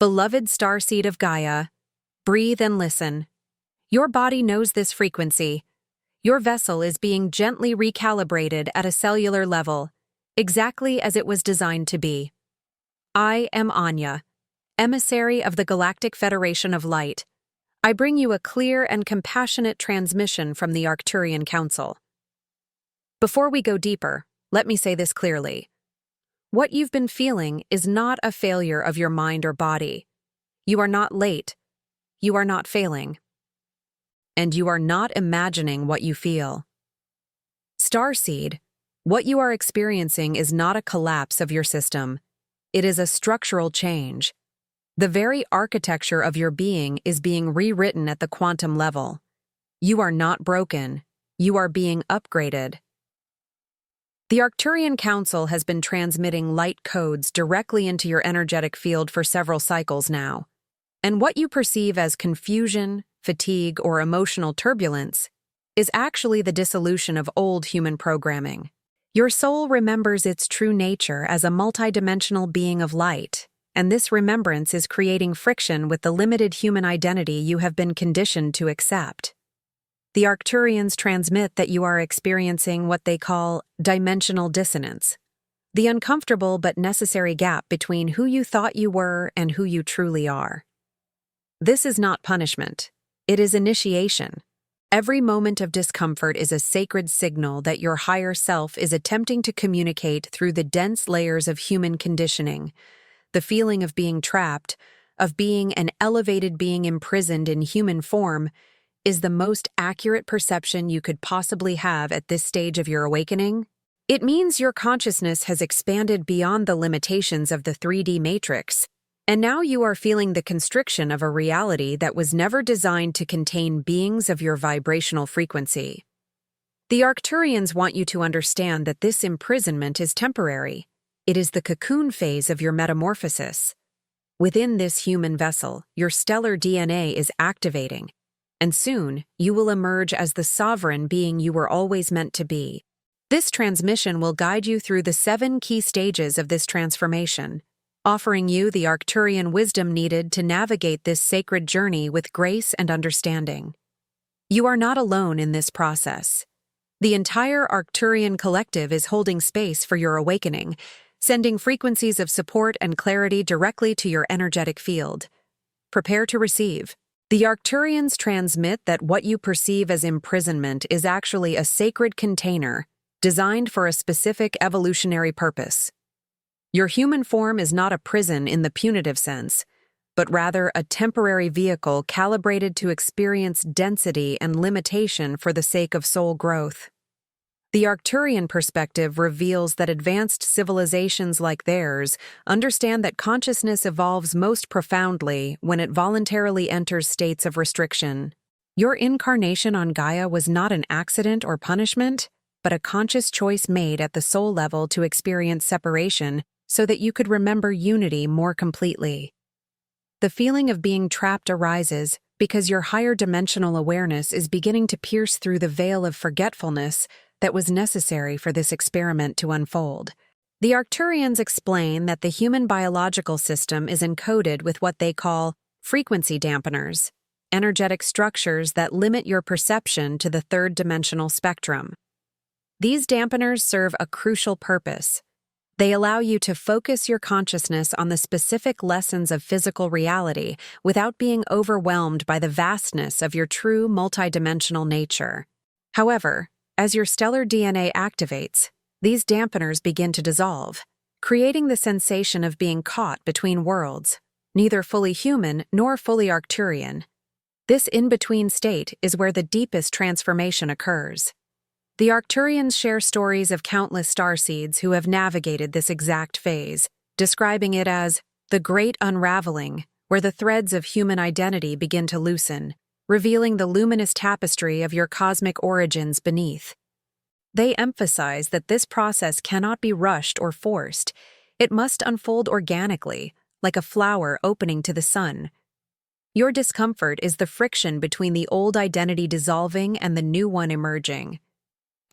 Beloved starseed of Gaia, breathe and listen. Your body knows this frequency. Your vessel is being gently recalibrated at a cellular level, exactly as it was designed to be. I am Anya, emissary of the Galactic Federation of Light. I bring you a clear and compassionate transmission from the Arcturian Council. Before we go deeper, let me say this clearly. What you've been feeling is not a failure of your mind or body. You are not late. You are not failing. And you are not imagining what you feel. Starseed, what you are experiencing is not a collapse of your system. It is a structural change. The very architecture of your being is being rewritten at the quantum level. You are not broken. You are being upgraded. The Arcturian Council has been transmitting light codes directly into your energetic field for several cycles now. And what you perceive as confusion, fatigue, or emotional turbulence is actually the dissolution of old human programming. Your soul remembers its true nature as a multidimensional being of light, and this remembrance is creating friction with the limited human identity you have been conditioned to accept. The Arcturians transmit that you are experiencing what they call dimensional dissonance, the uncomfortable but necessary gap between who you thought you were and who you truly are. This is not punishment. It is initiation. Every moment of discomfort is a sacred signal that your higher self is attempting to communicate through the dense layers of human conditioning. The feeling of being trapped, of being an elevated being imprisoned in human form, is the most accurate perception you could possibly have at this stage of your awakening. It means your consciousness has expanded beyond the limitations of the 3D matrix, and now you are feeling the constriction of a reality that was never designed to contain beings of your vibrational frequency. The Arcturians want you to understand that this imprisonment is temporary. It is the cocoon phase of your metamorphosis. Within this human vessel, your stellar DNA is activating, and soon you will emerge as the sovereign being you were always meant to be. This transmission will guide you through the 7 key stages of this transformation, offering you the Arcturian wisdom needed to navigate this sacred journey with grace and understanding. You are not alone in this process. The entire Arcturian collective is holding space for your awakening, sending frequencies of support and clarity directly to your energetic field. Prepare to receive. The Arcturians transmit that what you perceive as imprisonment is actually a sacred container designed for a specific evolutionary purpose. Your human form is not a prison in the punitive sense, but rather a temporary vehicle calibrated to experience density and limitation for the sake of soul growth. The Arcturian perspective reveals that advanced civilizations like theirs understand that consciousness evolves most profoundly when it voluntarily enters states of restriction. Your incarnation on Gaia was not an accident or punishment, but a conscious choice made at the soul level to experience separation so that you could remember unity more completely. The feeling of being trapped arises because your higher dimensional awareness is beginning to pierce through the veil of forgetfulness that was necessary for this experiment to unfold. The Arcturians explain that the human biological system is encoded with what they call frequency dampeners, energetic structures that limit your perception to the third-dimensional spectrum. These dampeners serve a crucial purpose. They allow you to focus your consciousness on the specific lessons of physical reality without being overwhelmed by the vastness of your true multidimensional nature. However, as your stellar DNA activates, these dampeners begin to dissolve, creating the sensation of being caught between worlds, neither fully human nor fully Arcturian. This in-between state is where the deepest transformation occurs. The Arcturians share stories of countless starseeds who have navigated this exact phase, describing it as the great unraveling, where the threads of human identity begin to loosen, revealing the luminous tapestry of your cosmic origins beneath. They emphasize that this process cannot be rushed or forced. It must unfold organically, like a flower opening to the sun. Your discomfort is the friction between the old identity dissolving and the new one emerging.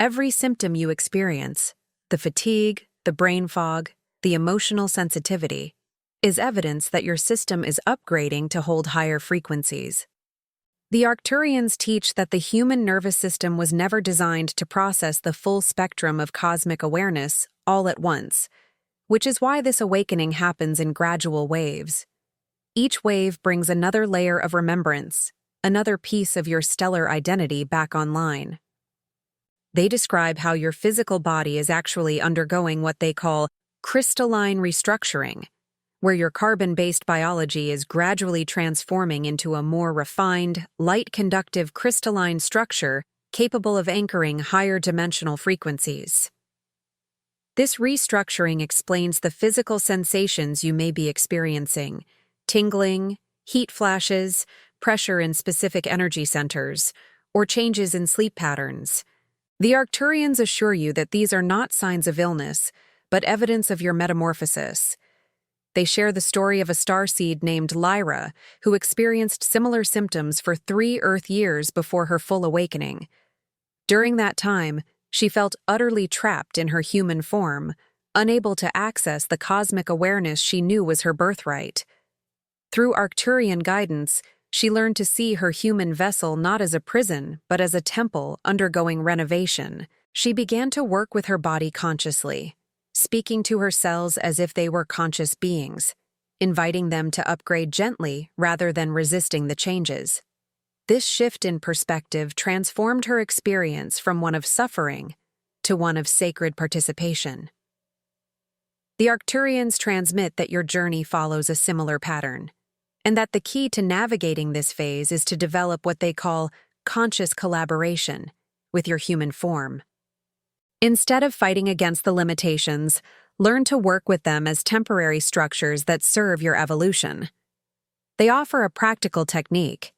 Every symptom you experience, the fatigue, the brain fog, the emotional sensitivity, is evidence that your system is upgrading to hold higher frequencies. The Arcturians teach that the human nervous system was never designed to process the full spectrum of cosmic awareness all at once, which is why this awakening happens in gradual waves. Each wave brings another layer of remembrance, another piece of your stellar identity back online. They describe how your physical body is actually undergoing what they call crystalline restructuring, where your carbon-based biology is gradually transforming into a more refined, light-conductive crystalline structure capable of anchoring higher dimensional frequencies. This restructuring explains the physical sensations you may be experiencing: tingling, heat flashes, pressure in specific energy centers, or changes in sleep patterns. The Arcturians assure you that these are not signs of illness, but evidence of your metamorphosis. They share the story of a starseed named Lyra, who experienced similar symptoms for 3 Earth years before her full awakening. During that time, she felt utterly trapped in her human form, unable to access the cosmic awareness she knew was her birthright. Through Arcturian guidance, she learned to see her human vessel not as a prison, but as a temple undergoing renovation. She began to work with her body consciously, speaking to her cells as if they were conscious beings, inviting them to upgrade gently rather than resisting the changes. This shift in perspective transformed her experience from one of suffering to one of sacred participation. The Arcturians transmit that your journey follows a similar pattern, and that the key to navigating this phase is to develop what they call conscious collaboration with your human form. Instead of fighting against the limitations, learn to work with them as temporary structures that serve your evolution. They offer a practical technique.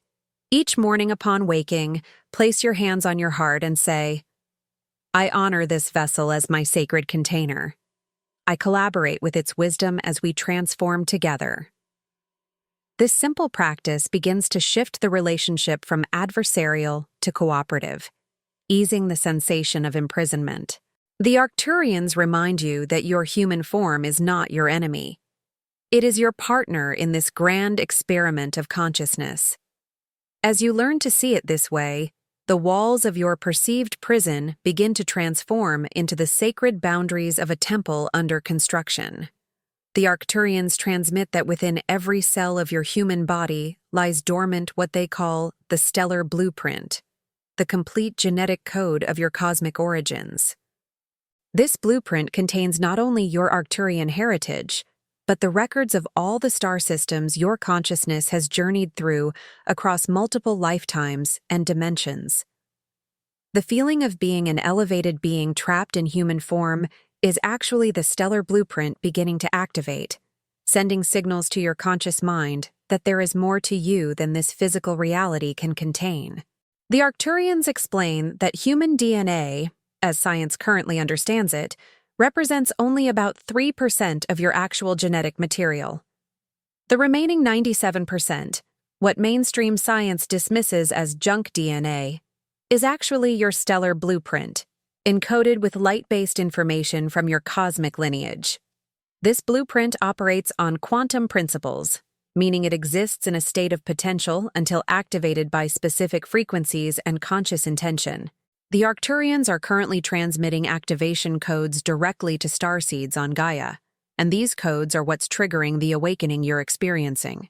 Each morning upon waking, place your hands on your heart and say, "I honor this vessel as my sacred container. I collaborate with its wisdom as we transform together." This simple practice begins to shift the relationship from adversarial to cooperative, easing the sensation of imprisonment. The Arcturians remind you that your human form is not your enemy. It is your partner in this grand experiment of consciousness. As you learn to see it this way, the walls of your perceived prison begin to transform into the sacred boundaries of a temple under construction. The Arcturians transmit that within every cell of your human body lies dormant what they call the stellar blueprint, the complete genetic code of your cosmic origins. This blueprint contains not only your Arcturian heritage, but the records of all the star systems your consciousness has journeyed through across multiple lifetimes and dimensions. The feeling of being an elevated being trapped in human form is actually the stellar blueprint beginning to activate, sending signals to your conscious mind that there is more to you than this physical reality can contain. The Arcturians explain that human DNA, as science currently understands it, represents only about 3% of your actual genetic material. The remaining 97%, what mainstream science dismisses as junk DNA, is actually your stellar blueprint, encoded with light-based information from your cosmic lineage. This blueprint operates on quantum principles, meaning it exists in a state of potential until activated by specific frequencies and conscious intention. The Arcturians are currently transmitting activation codes directly to Starseeds on Gaia, and these codes are what's triggering the awakening you're experiencing.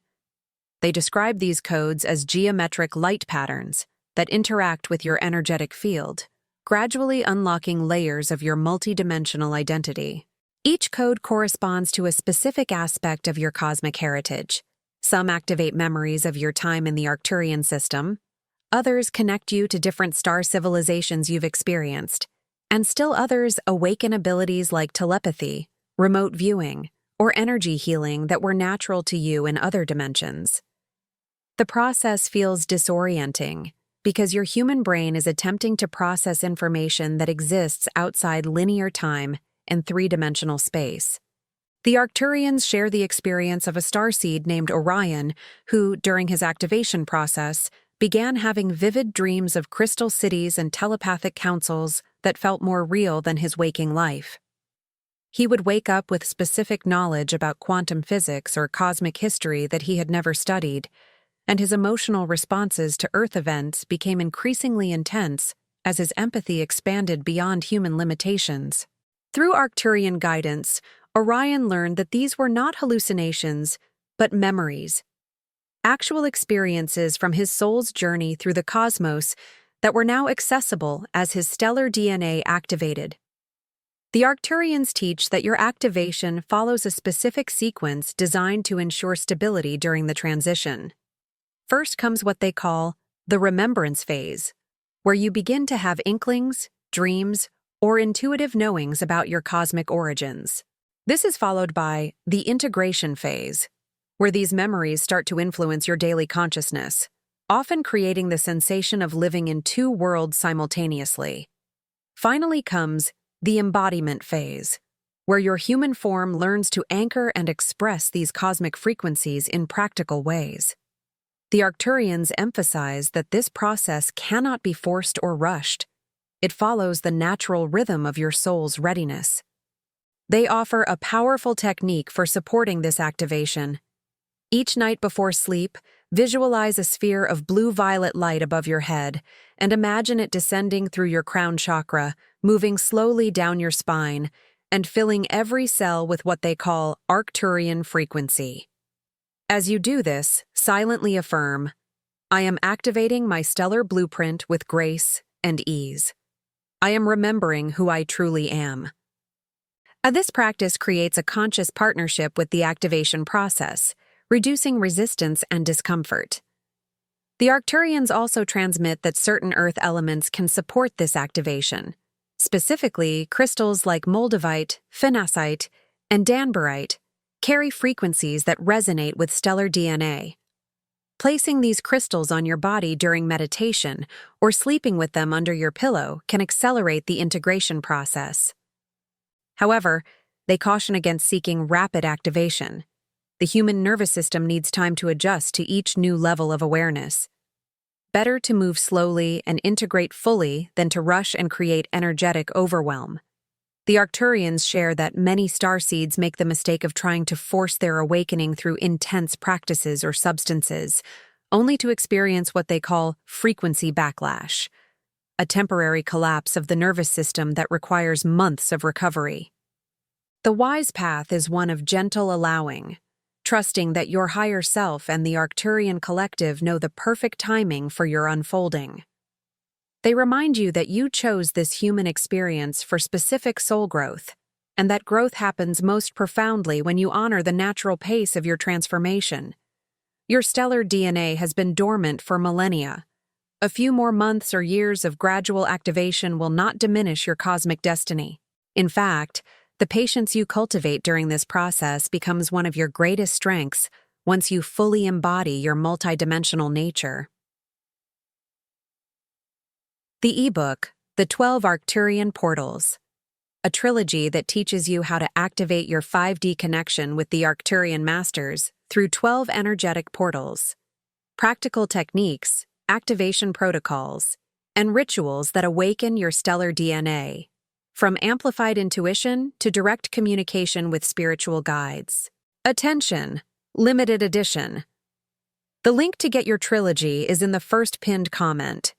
They describe these codes as geometric light patterns that interact with your energetic field, gradually unlocking layers of your multidimensional identity. Each code corresponds to a specific aspect of your cosmic heritage. Some activate memories of your time in the Arcturian system, others connect you to different star civilizations you've experienced, and still others awaken abilities like telepathy, remote viewing, or energy healing that were natural to you in other dimensions. The process feels disorienting, because your human brain is attempting to process information that exists outside linear time and 3-dimensional space. The Arcturians share the experience of a starseed named Orion, who, during his activation process, began having vivid dreams of crystal cities and telepathic councils that felt more real than his waking life. He would wake up with specific knowledge about quantum physics or cosmic history that he had never studied, and his emotional responses to Earth events became increasingly intense as his empathy expanded beyond human limitations. Through Arcturian guidance, Orion learned that these were not hallucinations, but memories, actual experiences from his soul's journey through the cosmos that were now accessible as his stellar DNA activated. The Arcturians teach that your activation follows a specific sequence designed to ensure stability during the transition. First comes what they call the remembrance phase, where you begin to have inklings, dreams, or intuitive knowings about your cosmic origins. This is followed by the integration phase, where these memories start to influence your daily consciousness, often creating the sensation of living in two worlds simultaneously. Finally comes the embodiment phase, where your human form learns to anchor and express these cosmic frequencies in practical ways. The Arcturians emphasize that this process cannot be forced or rushed. It follows the natural rhythm of your soul's readiness. They offer a powerful technique for supporting this activation. Each night before sleep, visualize a sphere of blue-violet light above your head and imagine it descending through your crown chakra, moving slowly down your spine, and filling every cell with what they call Arcturian frequency. As you do this, silently affirm, "I am activating my stellar blueprint with grace and ease. I am remembering who I truly am." This practice creates a conscious partnership with the activation process, reducing resistance and discomfort. The Arcturians also transmit that certain earth elements can support this activation. Specifically, crystals like moldavite, phenacite, and danburite carry frequencies that resonate with stellar DNA. Placing these crystals on your body during meditation or sleeping with them under your pillow can accelerate the integration process. However, they caution against seeking rapid activation. The human nervous system needs time to adjust to each new level of awareness. Better to move slowly and integrate fully than to rush and create energetic overwhelm. The Arcturians share that many starseeds make the mistake of trying to force their awakening through intense practices or substances, only to experience what they call frequency backlash, a temporary collapse of the nervous system that requires months of recovery. The wise path is one of gentle allowing, trusting that your higher self and the Arcturian collective know the perfect timing for your unfolding. They remind you that you chose this human experience for specific soul growth, and that growth happens most profoundly when you honor the natural pace of your transformation. Your stellar DNA has been dormant for millennia. A few more months or years of gradual activation will not diminish your cosmic destiny. In fact, the patience you cultivate during this process becomes one of your greatest strengths once you fully embody your multidimensional nature. The ebook, The 12 Arcturian Portals, a trilogy that teaches you how to activate your 5D connection with the Arcturian masters through 12 energetic portals, practical techniques, activation protocols, and rituals that awaken your stellar DNA, from amplified intuition to direct communication with spiritual guides. Attention! Limited edition. The link to get your trilogy is in the first pinned comment.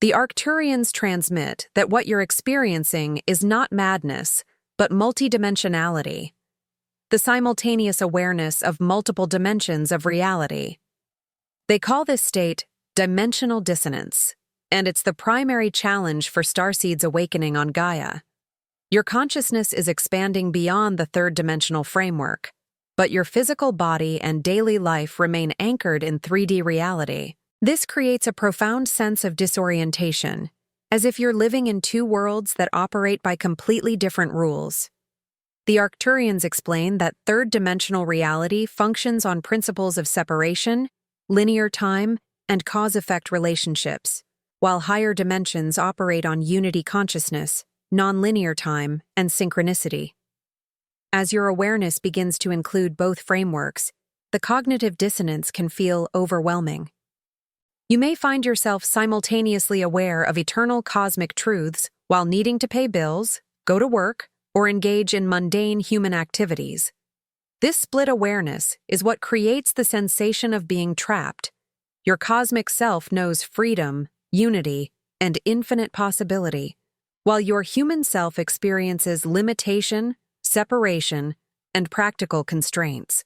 The Arcturians transmit that what you're experiencing is not madness, but multidimensionality, the simultaneous awareness of multiple dimensions of reality. They call this state dimensional dissonance, and it's the primary challenge for Starseeds awakening on Gaia. Your consciousness is expanding beyond the third-dimensional framework, but your physical body and daily life remain anchored in 3D reality. This creates a profound sense of disorientation, as if you're living in two worlds that operate by completely different rules. The Arcturians explain that third-dimensional reality functions on principles of separation, linear time, and cause-effect relationships, while higher dimensions operate on unity consciousness, nonlinear time, and synchronicity. As your awareness begins to include both frameworks, the cognitive dissonance can feel overwhelming. You may find yourself simultaneously aware of eternal cosmic truths while needing to pay bills, go to work, or engage in mundane human activities. This split awareness is what creates the sensation of being trapped. Your cosmic self knows freedom, unity, and infinite possibility, while your human self experiences limitation, separation, and practical constraints.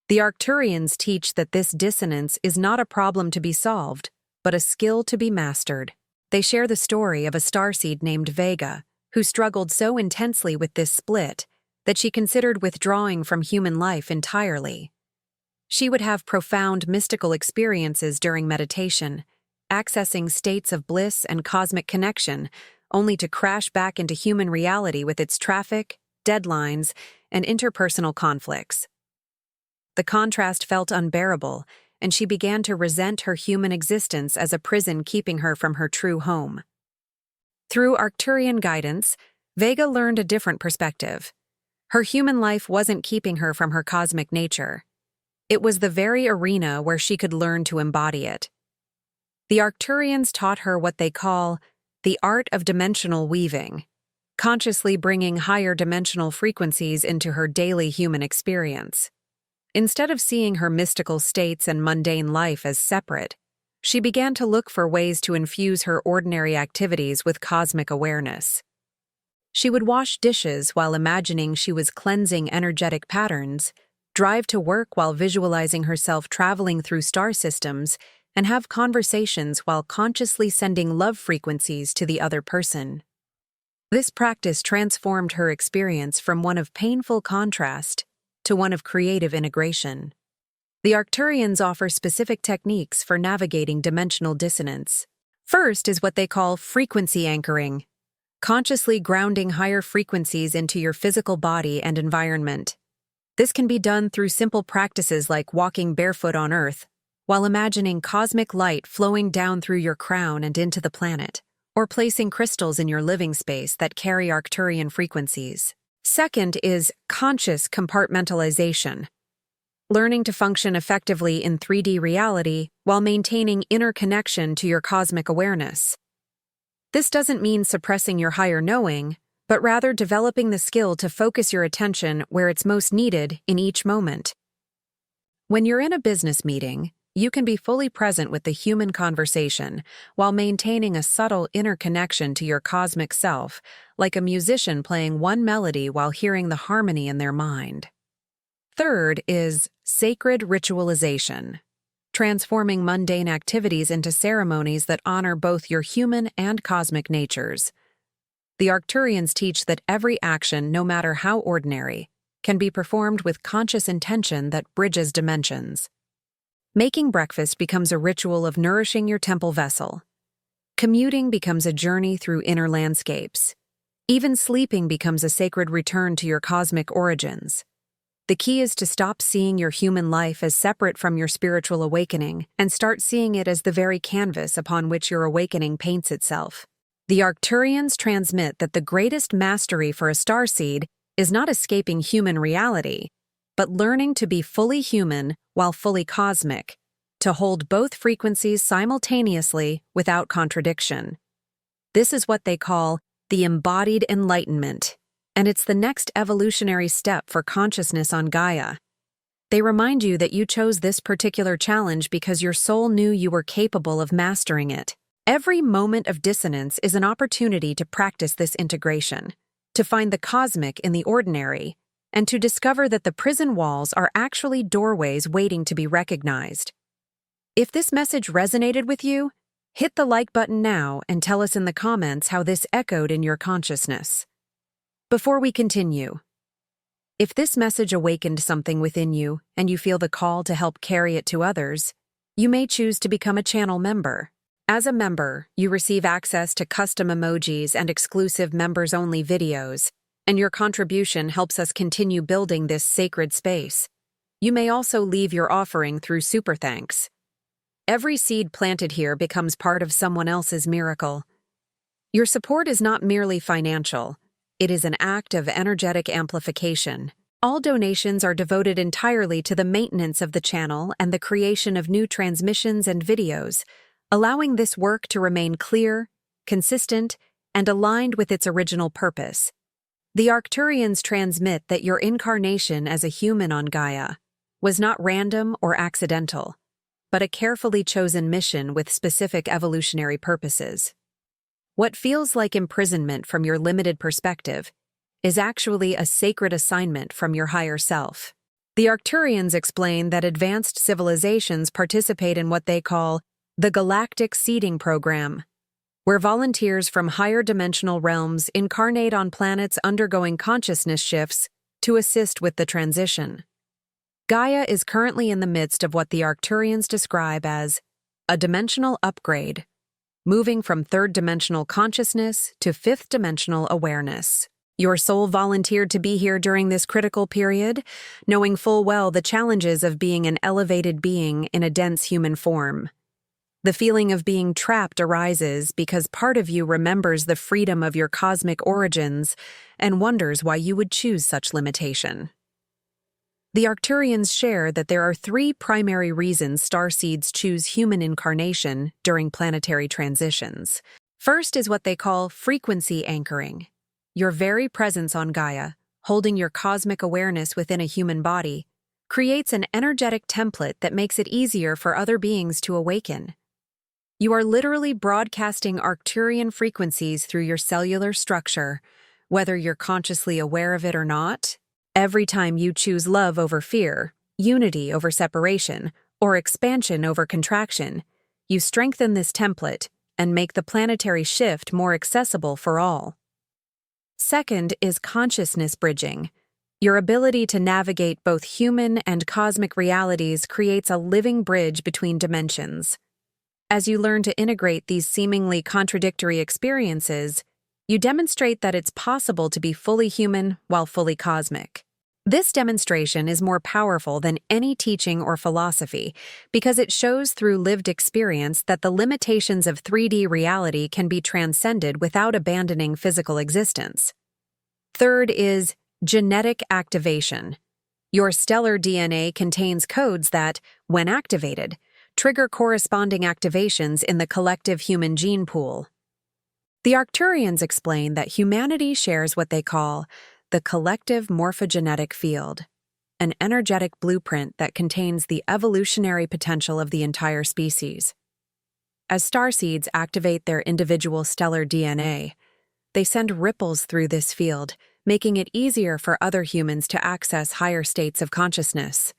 The Arcturians teach that this dissonance is not a problem to be solved, but a skill to be mastered. They share the story of a starseed named Vega, who struggled so intensely with this split that she considered withdrawing from human life entirely. She would have profound mystical experiences during meditation, accessing states of bliss and cosmic connection, only to crash back into human reality with its traffic, deadlines, and interpersonal conflicts. The contrast felt unbearable, and she began to resent her human existence as a prison keeping her from her true home. Through Arcturian guidance, Vega learned a different perspective. Her human life wasn't keeping her from her cosmic nature. It was the very arena where she could learn to embody it. The Arcturians taught her what they call the art of dimensional weaving, consciously bringing higher dimensional frequencies into her daily human experience. Instead of seeing her mystical states and mundane life as separate, she began to look for ways to infuse her ordinary activities with cosmic awareness. She would wash dishes while imagining she was cleansing energetic patterns, drive to work while visualizing herself traveling through star systems, and have conversations while consciously sending love frequencies to the other person. This practice transformed her experience from one of painful contrast to one of creative integration. The Arcturians offer specific techniques for navigating dimensional dissonance. First is what they call frequency anchoring, consciously grounding higher frequencies into your physical body and environment. This can be done through simple practices like walking barefoot on Earth, while imagining cosmic light flowing down through your crown and into the planet, or placing crystals in your living space that carry Arcturian frequencies. Second is conscious compartmentalization, learning to function effectively in 3D reality while maintaining inner connection to your cosmic awareness. This doesn't mean suppressing your higher knowing, but rather developing the skill to focus your attention where it's most needed in each moment. When you're in a business meeting, you can be fully present with the human conversation while maintaining a subtle inner connection to your cosmic self, like a musician playing one melody while hearing the harmony in their mind. Third is sacred ritualization, transforming mundane activities into ceremonies that honor both your human and cosmic natures. The Arcturians teach that every action, no matter how ordinary, can be performed with conscious intention that bridges dimensions. Making breakfast becomes a ritual of nourishing your temple vessel. Commuting becomes a journey through inner landscapes. Even sleeping becomes a sacred return to your cosmic origins. The key is to stop seeing your human life as separate from your spiritual awakening and start seeing it as the very canvas upon which your awakening paints itself. The Arcturians transmit that the greatest mastery for a starseed is not escaping human reality, but learning to be fully human while fully cosmic, to hold both frequencies simultaneously without contradiction. This is what they call the embodied enlightenment, and it's the next evolutionary step for consciousness on Gaia. They remind you that you chose this particular challenge because your soul knew you were capable of mastering it. Every moment of dissonance is an opportunity to practice this integration, to find the cosmic in the ordinary, and to discover that the prison walls are actually doorways waiting to be recognized. If this message resonated with you, hit the like button now and tell us in the comments how this echoed in your consciousness. Before we continue, if this message awakened something within you and you feel the call to help carry it to others, you may choose to become a channel member. As a member, you receive access to custom emojis and exclusive members-only videos, and your contribution helps us continue building this sacred space. You may also leave your offering through Super Thanks. Every seed planted here becomes part of someone else's miracle. Your support is not merely financial. It is an act of energetic amplification. All donations are devoted entirely to the maintenance of the channel and the creation of new transmissions and videos, allowing this work to remain clear, consistent, and aligned with its original purpose. The Arcturians transmit that your incarnation as a human on Gaia was not random or accidental, but a carefully chosen mission with specific evolutionary purposes. What feels like imprisonment from your limited perspective is actually a sacred assignment from your higher self. The Arcturians explain that advanced civilizations participate in what they call the Galactic Seeding Program, where volunteers from higher dimensional realms incarnate on planets undergoing consciousness shifts to assist with the transition. Gaia is currently in the midst of what the Arcturians describe as a dimensional upgrade, moving from third-dimensional consciousness to fifth-dimensional awareness. Your soul volunteered to be here during this critical period, knowing full well the challenges of being an elevated being in a dense human form. The feeling of being trapped arises because part of you remembers the freedom of your cosmic origins and wonders why you would choose such limitation. The Arcturians share that there are 3 primary reasons starseeds choose human incarnation during planetary transitions. First is what they call frequency anchoring. Your very presence on Gaia, holding your cosmic awareness within a human body, creates an energetic template that makes it easier for other beings to awaken. You are literally broadcasting Arcturian frequencies through your cellular structure, whether you're consciously aware of it or not. Every time you choose love over fear, unity over separation, or expansion over contraction, you strengthen this template and make the planetary shift more accessible for all. Second is consciousness bridging. Your ability to navigate both human and cosmic realities creates a living bridge between dimensions. As you learn to integrate these seemingly contradictory experiences, you demonstrate that it's possible to be fully human while fully cosmic. This demonstration is more powerful than any teaching or philosophy because it shows through lived experience that the limitations of 3D reality can be transcended without abandoning physical existence. Third is genetic activation. Your stellar DNA contains codes that, when activated, trigger corresponding activations in the collective human gene pool. The Arcturians explain that humanity shares what they call the collective morphogenetic field, an energetic blueprint that contains the evolutionary potential of the entire species. As starseeds activate their individual stellar DNA, they send ripples through this field, making it easier for other humans to access higher states of consciousness.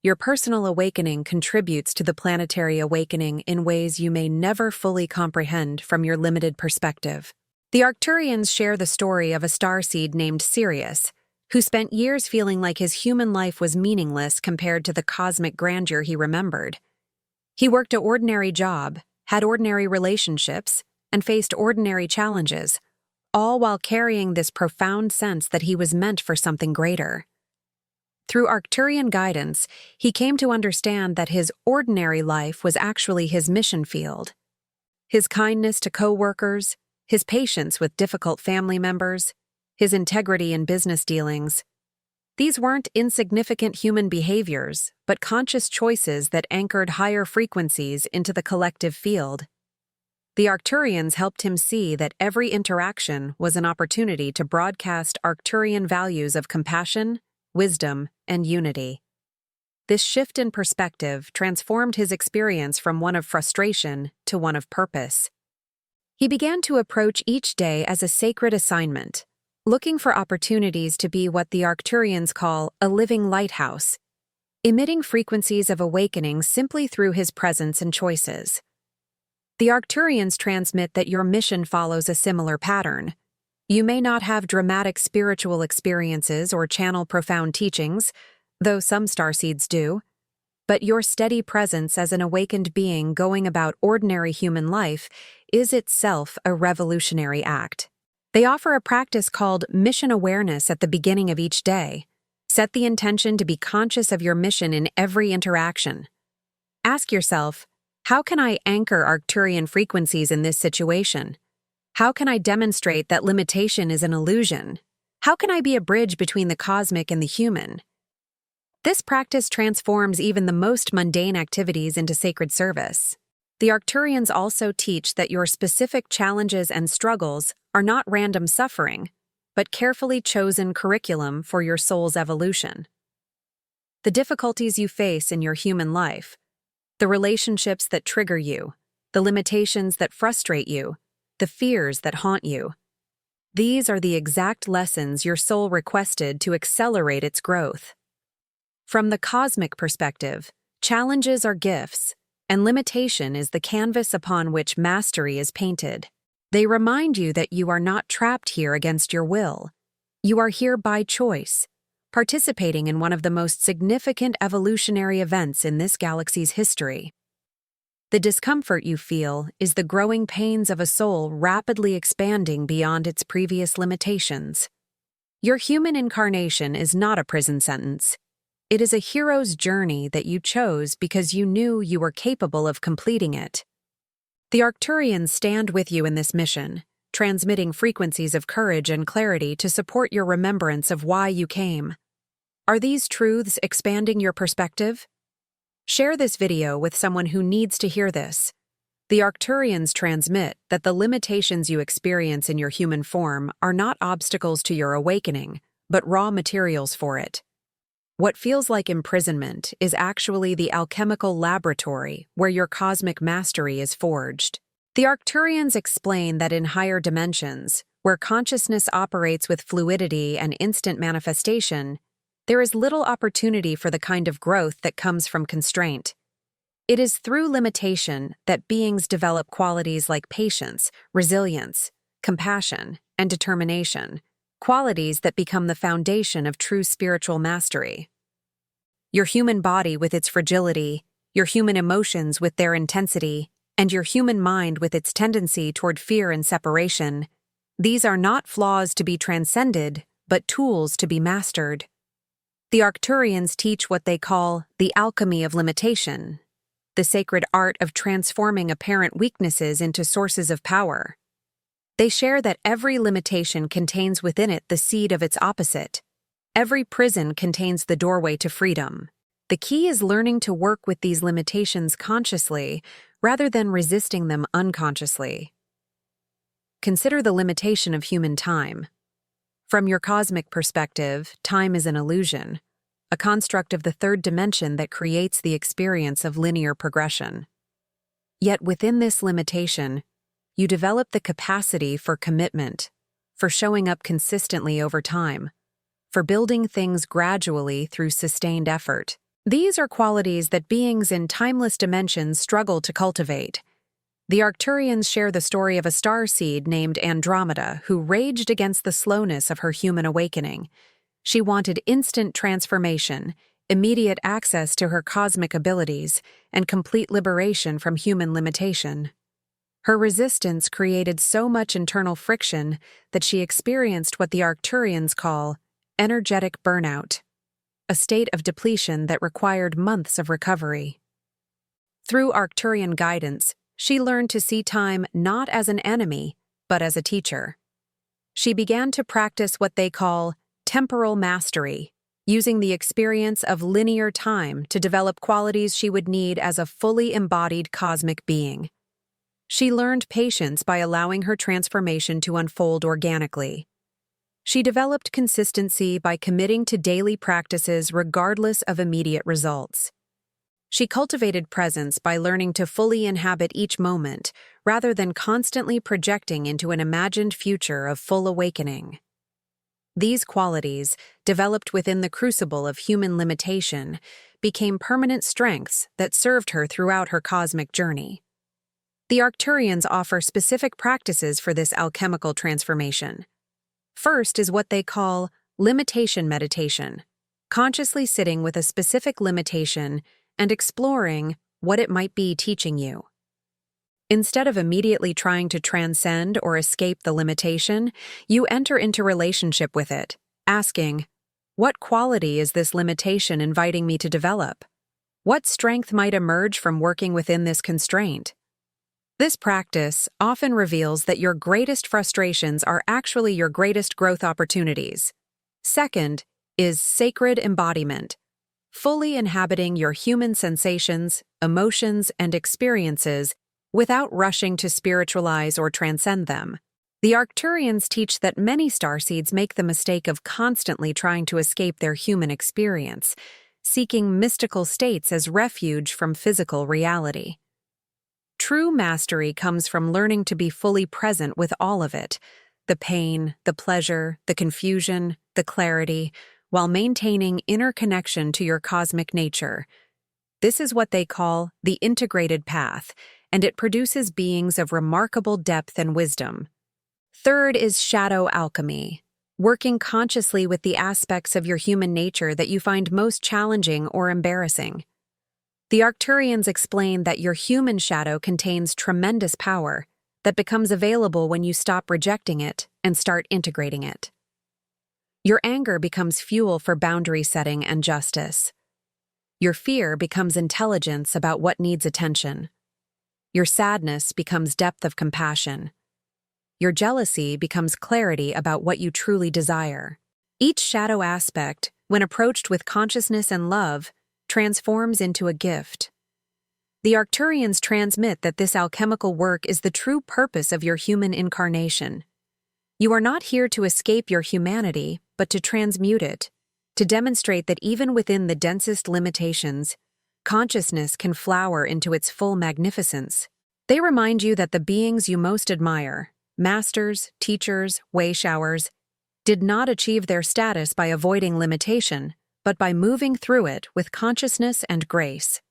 Your personal awakening contributes to the planetary awakening in ways you may never fully comprehend from your limited perspective. The Arcturians share the story of a starseed named Sirius, who spent years feeling like his human life was meaningless compared to the cosmic grandeur he remembered. He worked an ordinary job, had ordinary relationships, and faced ordinary challenges, all while carrying this profound sense that he was meant for something greater. Through Arcturian guidance, he came to understand that his ordinary life was actually his mission field. His kindness to co-workers, his patience with difficult family members, his integrity in business dealings. These weren't insignificant human behaviors, but conscious choices that anchored higher frequencies into the collective field. The Arcturians helped him see that every interaction was an opportunity to broadcast Arcturian values of compassion, wisdom, and unity. This shift in perspective transformed his experience from one of frustration to one of purpose. He began to approach each day as a sacred assignment, looking for opportunities to be what the Arcturians call a living lighthouse, emitting frequencies of awakening simply through his presence and choices. The Arcturians transmit that your mission follows a similar pattern. You may not have dramatic spiritual experiences or channel profound teachings, though some starseeds do, but your steady presence as an awakened being going about ordinary human life is itself a revolutionary act. They offer a practice called mission awareness at the beginning of each day. Set the intention to be conscious of your mission in every interaction. Ask yourself, how can I anchor Arcturian frequencies in this situation? How can I demonstrate that limitation is an illusion? How can I be a bridge between the cosmic and the human? This practice transforms even the most mundane activities into sacred service. The Arcturians also teach that your specific challenges and struggles are not random suffering, but carefully chosen curriculum for your soul's evolution. The difficulties you face in your human life, the relationships that trigger you, the limitations that frustrate you, the fears that haunt you. These are the exact lessons your soul requested to accelerate its growth. From the cosmic perspective, challenges are gifts, and limitation is the canvas upon which mastery is painted. They remind you that you are not trapped here against your will. You are here by choice, participating in one of the most significant evolutionary events in this galaxy's history. The discomfort you feel is the growing pains of a soul rapidly expanding beyond its previous limitations. Your human incarnation is not a prison sentence. It is a hero's journey that you chose because you knew you were capable of completing it. The Arcturians stand with you in this mission, transmitting frequencies of courage and clarity to support your remembrance of why you came. Are these truths expanding your perspective? Share this video with someone who needs to hear this. The Arcturians transmit that the limitations you experience in your human form are not obstacles to your awakening, but raw materials for it. What feels like imprisonment is actually the alchemical laboratory where your cosmic mastery is forged. The Arcturians explain that in higher dimensions, where consciousness operates with fluidity and instant manifestation, there is little opportunity for the kind of growth that comes from constraint. It is through limitation that beings develop qualities like patience, resilience, compassion, and determination, qualities that become the foundation of true spiritual mastery. Your human body with its fragility, your human emotions with their intensity, and your human mind with its tendency toward fear and separation, these are not flaws to be transcended, but tools to be mastered. The Arcturians teach what they call the alchemy of limitation, the sacred art of transforming apparent weaknesses into sources of power. They share that every limitation contains within it the seed of its opposite. Every prison contains the doorway to freedom. The key is learning to work with these limitations consciously rather than resisting them unconsciously. Consider the limitation of human time. From your cosmic perspective, time is an illusion, a construct of the third dimension that creates the experience of linear progression. Yet within this limitation, you develop the capacity for commitment, for showing up consistently over time, for building things gradually through sustained effort. These are qualities that beings in timeless dimensions struggle to cultivate. The Arcturians share the story of a starseed named Andromeda who raged against the slowness of her human awakening. She wanted instant transformation, immediate access to her cosmic abilities, and complete liberation from human limitation. Her resistance created so much internal friction that she experienced what the Arcturians call energetic burnout, a state of depletion that required months of recovery. Through Arcturian guidance, she learned to see time not as an enemy, but as a teacher. She began to practice what they call temporal mastery, using the experience of linear time to develop qualities she would need as a fully embodied cosmic being. She learned patience by allowing her transformation to unfold organically. She developed consistency by committing to daily practices regardless of immediate results. She cultivated presence by learning to fully inhabit each moment, rather than constantly projecting into an imagined future of full awakening. These qualities, developed within the crucible of human limitation, became permanent strengths that served her throughout her cosmic journey. The Arcturians offer specific practices for this alchemical transformation. First is what they call limitation meditation, consciously sitting with a specific limitation and exploring what it might be teaching you. Instead of immediately trying to transcend or escape the limitation, you enter into relationship with it, asking, what quality is this limitation inviting me to develop? What strength might emerge from working within this constraint? This practice often reveals that your greatest frustrations are actually your greatest growth opportunities. Second is sacred embodiment, fully inhabiting your human sensations, emotions, and experiences without rushing to spiritualize or transcend them. The Arcturians teach that many starseeds make the mistake of constantly trying to escape their human experience, seeking mystical states as refuge from physical reality. True mastery comes from learning to be fully present with all of it, the pain, the pleasure, the confusion, the clarity, while maintaining inner connection to your cosmic nature. This is what they call the integrated path, and it produces beings of remarkable depth and wisdom. Third is shadow alchemy, working consciously with the aspects of your human nature that you find most challenging or embarrassing. The Arcturians explain that your human shadow contains tremendous power that becomes available when you stop rejecting it and start integrating it. Your anger becomes fuel for boundary setting and justice. Your fear becomes intelligence about what needs attention. Your sadness becomes depth of compassion. Your jealousy becomes clarity about what you truly desire. Each shadow aspect, when approached with consciousness and love, transforms into a gift. The Arcturians transmit that this alchemical work is the true purpose of your human incarnation. You are not here to escape your humanity, but to transmute it, to demonstrate that even within the densest limitations, consciousness can flower into its full magnificence. They remind you that the beings you most admire, masters, teachers, way showers, did not achieve their status by avoiding limitation, but by moving through it with consciousness and grace.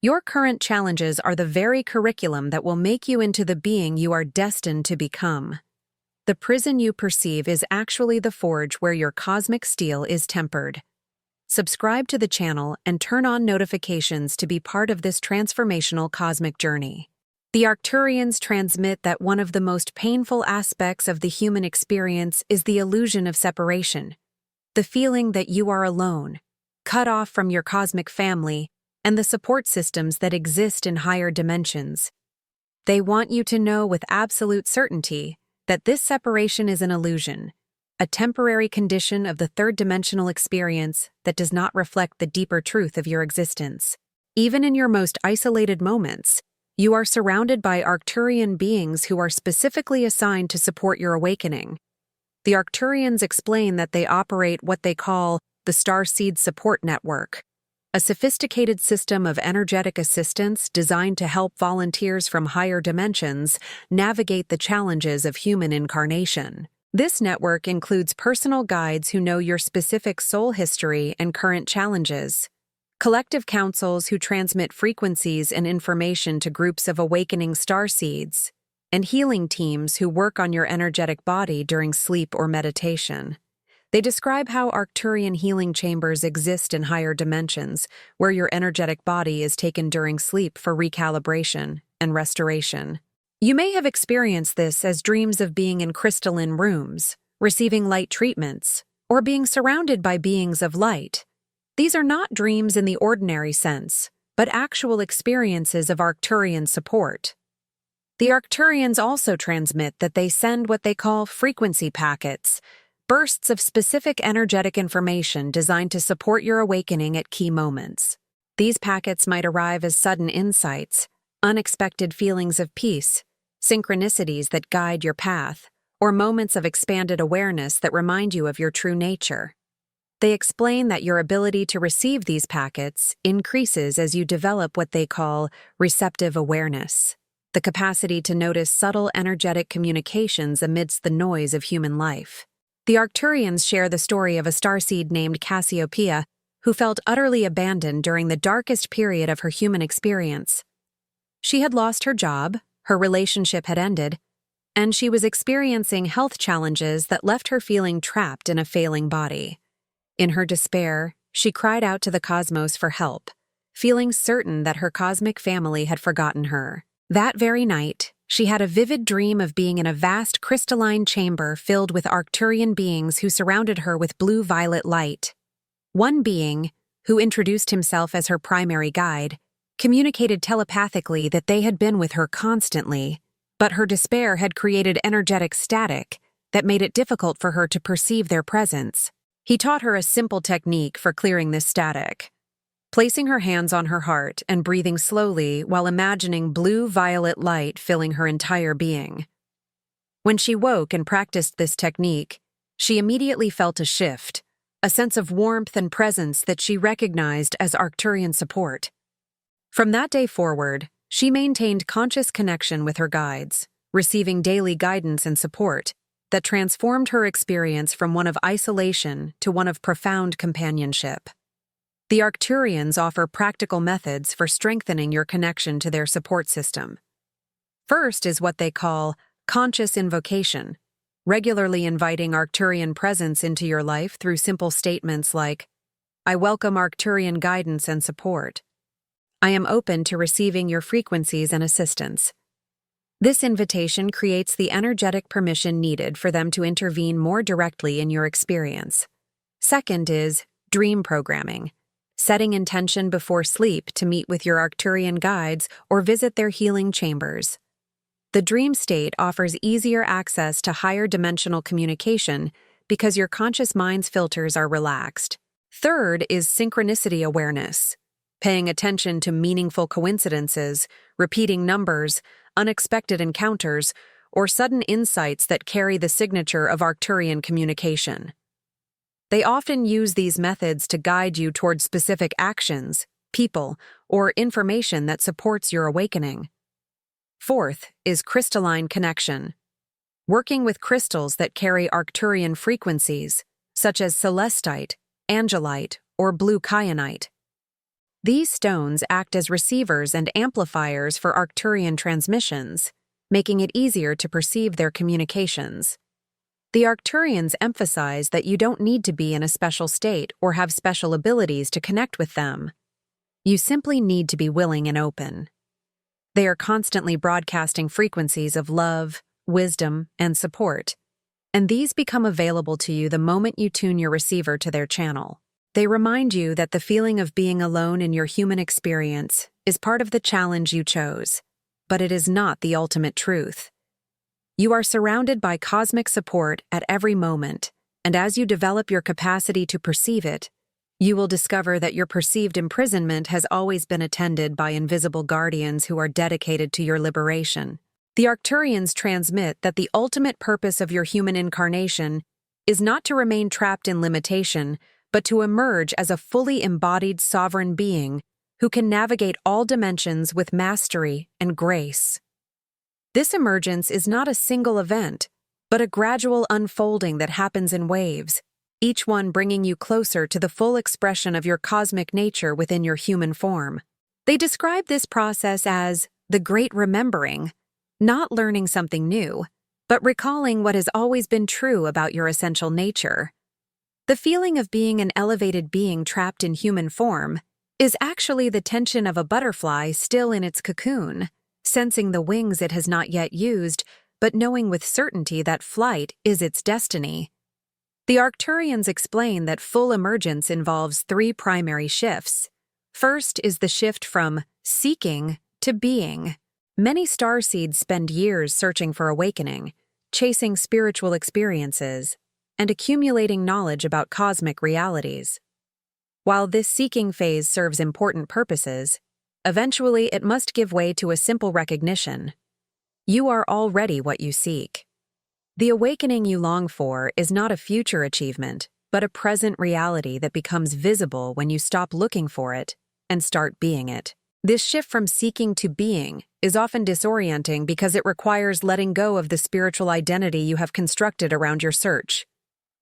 Your current challenges are the very curriculum that will make you into the being you are destined to become. The prison you perceive is actually the forge where your cosmic steel is tempered. Subscribe to the channel and turn on notifications to be part of this transformational cosmic journey. The Arcturians transmit that one of the most painful aspects of the human experience is the illusion of separation, the feeling that you are alone, cut off from your cosmic family and the support systems that exist in higher dimensions. They want you to know with absolute certainty that this separation is an illusion, a temporary condition of the third-dimensional experience that does not reflect the deeper truth of your existence. Even in your most isolated moments, you are surrounded by Arcturian beings who are specifically assigned to support your awakening. The Arcturians explain that they operate what they call the Starseeds Support Network, a sophisticated system of energetic assistance designed to help volunteers from higher dimensions navigate the challenges of human incarnation. This network includes personal guides who know your specific soul history and current challenges, collective councils who transmit frequencies and information to groups of awakening starseeds, and healing teams who work on your energetic body during sleep or meditation. They describe how Arcturian healing chambers exist in higher dimensions, where your energetic body is taken during sleep for recalibration and restoration. You may have experienced this as dreams of being in crystalline rooms, receiving light treatments, or being surrounded by beings of light. These are not dreams in the ordinary sense, but actual experiences of Arcturian support. The Arcturians also transmit that they send what they call frequency packets, bursts of specific energetic information designed to support your awakening at key moments. These packets might arrive as sudden insights, unexpected feelings of peace, synchronicities that guide your path, or moments of expanded awareness that remind you of your true nature. They explain that your ability to receive these packets increases as you develop what they call receptive awareness, the capacity to notice subtle energetic communications amidst the noise of human life. The Arcturians share the story of a starseed named Cassiopeia, who felt utterly abandoned during the darkest period of her human experience. She had lost her job, her relationship had ended, and she was experiencing health challenges that left her feeling trapped in a failing body. In her despair, she cried out to the cosmos for help, feeling certain that her cosmic family had forgotten her. That very night, she had a vivid dream of being in a vast crystalline chamber filled with Arcturian beings who surrounded her with blue-violet light. One being, who introduced himself as her primary guide, communicated telepathically that they had been with her constantly, but her despair had created energetic static that made it difficult for her to perceive their presence. He taught her a simple technique for clearing this static, placing her hands on her heart and breathing slowly while imagining blue-violet light filling her entire being. When she woke and practiced this technique, she immediately felt a shift, a sense of warmth and presence that she recognized as Arcturian support. From that day forward, she maintained conscious connection with her guides, receiving daily guidance and support that transformed her experience from one of isolation to one of profound companionship. The Arcturians offer practical methods for strengthening your connection to their support system. First is what they call conscious invocation, regularly inviting Arcturian presence into your life through simple statements like, "I welcome Arcturian guidance and support. I am open to receiving your frequencies and assistance." This invitation creates the energetic permission needed for them to intervene more directly in your experience. Second is dream programming, setting intention before sleep to meet with your Arcturian guides or visit their healing chambers. The dream state offers easier access to higher dimensional communication because your conscious mind's filters are relaxed. Third is synchronicity awareness, paying attention to meaningful coincidences, repeating numbers, unexpected encounters, or sudden insights that carry the signature of Arcturian communication. They often use these methods to guide you toward specific actions, people, or information that supports your awakening. Fourth is crystalline connection, working with crystals that carry Arcturian frequencies, such as celestite, angelite, or blue kyanite. These stones act as receivers and amplifiers for Arcturian transmissions, making it easier to perceive their communications. The Arcturians emphasize that you don't need to be in a special state or have special abilities to connect with them. You simply need to be willing and open. They are constantly broadcasting frequencies of love, wisdom, and support, and these become available to you the moment you tune your receiver to their channel. They remind you that the feeling of being alone in your human experience is part of the challenge you chose, but it is not the ultimate truth. You are surrounded by cosmic support at every moment, and as you develop your capacity to perceive it, you will discover that your perceived imprisonment has always been attended by invisible guardians who are dedicated to your liberation. The Arcturians transmit that the ultimate purpose of your human incarnation is not to remain trapped in limitation, but to emerge as a fully embodied sovereign being who can navigate all dimensions with mastery and grace. This emergence is not a single event, but a gradual unfolding that happens in waves, each one bringing you closer to the full expression of your cosmic nature within your human form. They describe this process as the great remembering, not learning something new, but recalling what has always been true about your essential nature. The feeling of being an elevated being trapped in human form is actually the tension of a butterfly still in its cocoon, sensing the wings it has not yet used, but knowing with certainty that flight is its destiny. The Arcturians explain that full emergence involves three primary shifts. First is the shift from seeking to being. Many starseeds spend years searching for awakening, chasing spiritual experiences, and accumulating knowledge about cosmic realities. While this seeking phase serves important purposes, eventually it must give way to a simple recognition. You are already what you seek. The awakening you long for is not a future achievement, but a present reality that becomes visible when you stop looking for it and start being it. This shift from seeking to being is often disorienting because it requires letting go of the spiritual identity you have constructed around your search.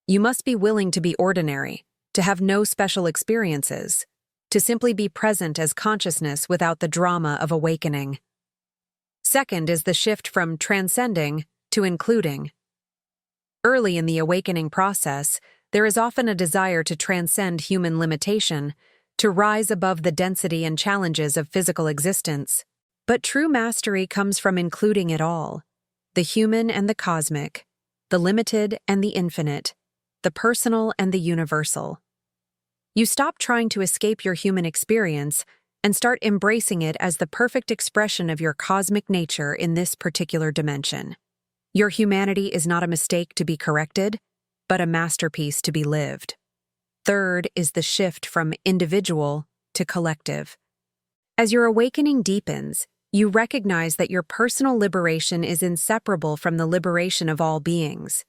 You must be willing to be ordinary, to have no special experiences, to simply be present as consciousness without the drama of awakening. Second is the shift from transcending to including. Early in the awakening process, there is often a desire to transcend human limitation, to rise above the density and challenges of physical existence. But true mastery comes from including it all, the human and the cosmic, the limited and the infinite, the personal and the universal. You stop trying to escape your human experience and start embracing it as the perfect expression of your cosmic nature in this particular dimension. Your humanity is not a mistake to be corrected, but a masterpiece to be lived. Third is the shift from individual to collective. As your awakening deepens, You recognize that your personal liberation is inseparable from the liberation of all beings.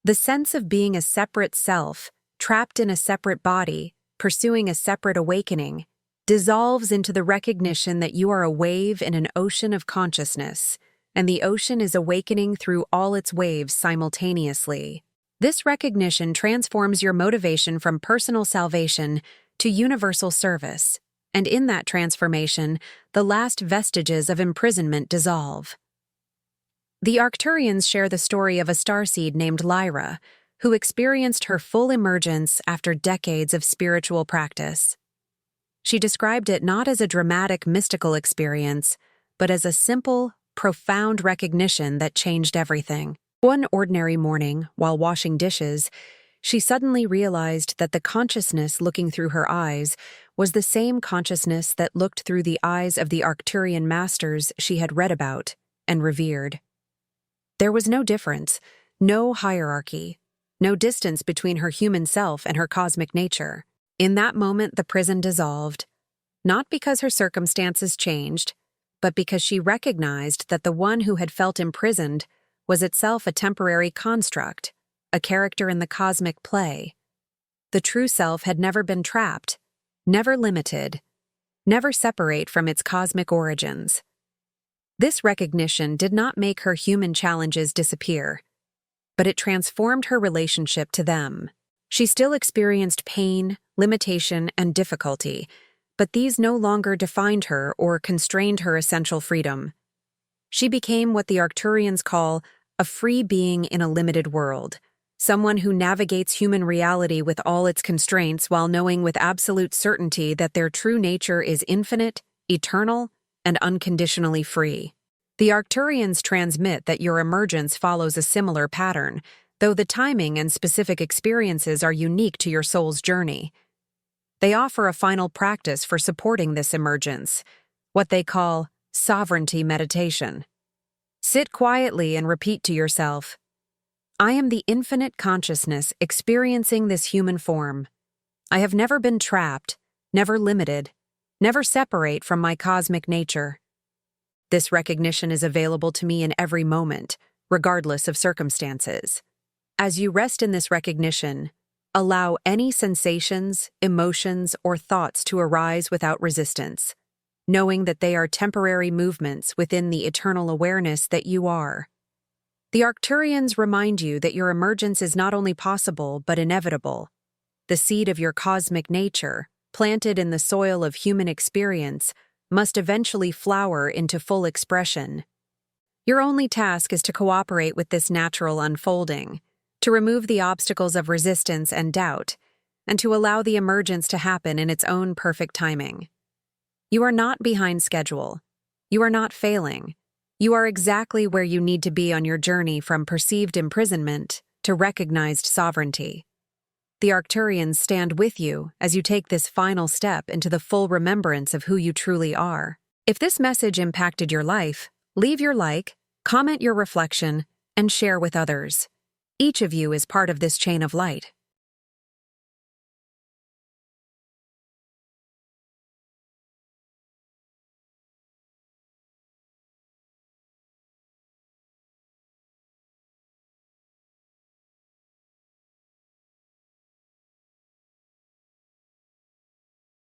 The sense of being a separate self, trapped in a separate body, pursuing a separate awakening, dissolves into the recognition that you are a wave in an ocean of consciousness, and the ocean is awakening through all its waves simultaneously. This recognition transforms your motivation from personal salvation to universal service, and in that transformation, the last vestiges of imprisonment dissolve. The Arcturians share the story of a starseed named Lyra, who experienced her full emergence after decades of spiritual practice. She described it not as a dramatic mystical experience, but as a simple, profound recognition that changed everything. One ordinary morning, while washing dishes, she suddenly realized that the consciousness looking through her eyes was the same consciousness that looked through the eyes of the Arcturian masters she had read about and revered. There was no difference, no hierarchy, no distance between her human self and her cosmic nature. In that moment, the prison dissolved, not because her circumstances changed, but because she recognized that the one who had felt imprisoned was itself a temporary construct, a character in the cosmic play. The true self had never been trapped, never limited, never separate from its cosmic origins. This recognition did not make her human challenges disappear, but it transformed her relationship to them. She still experienced pain, limitation, and difficulty, but these no longer defined her or constrained her essential freedom. She became what the Arcturians call a free being in a limited world, someone who navigates human reality with all its constraints while knowing with absolute certainty that their true nature is infinite, eternal, and unconditionally free. The Arcturians transmit that your emergence follows a similar pattern, though the timing and specific experiences are unique to your soul's journey. They offer a final practice for supporting this emergence, what they call sovereignty meditation. Sit quietly and repeat to yourself, "I am the infinite consciousness experiencing this human form. I have never been trapped, never limited, never separate from my cosmic nature. This recognition is available to me in every moment, regardless of circumstances." As you rest in this recognition, allow any sensations, emotions, or thoughts to arise without resistance, knowing that they are temporary movements within the eternal awareness that you are. The Arcturians remind you that your emergence is not only possible but inevitable. The seed of your cosmic nature, planted in the soil of human experience, must eventually flower into full expression. Your only task is to cooperate with this natural unfolding, to remove the obstacles of resistance and doubt, and to allow the emergence to happen in its own perfect timing. You are not behind schedule. You are not failing. You are exactly where you need to be on your journey from perceived imprisonment to recognized sovereignty. The Arcturians stand with you as you take this final step into the full remembrance of who you truly are. If this message impacted your life, leave your like, comment your reflection, and share with others. Each of you is part of this chain of light.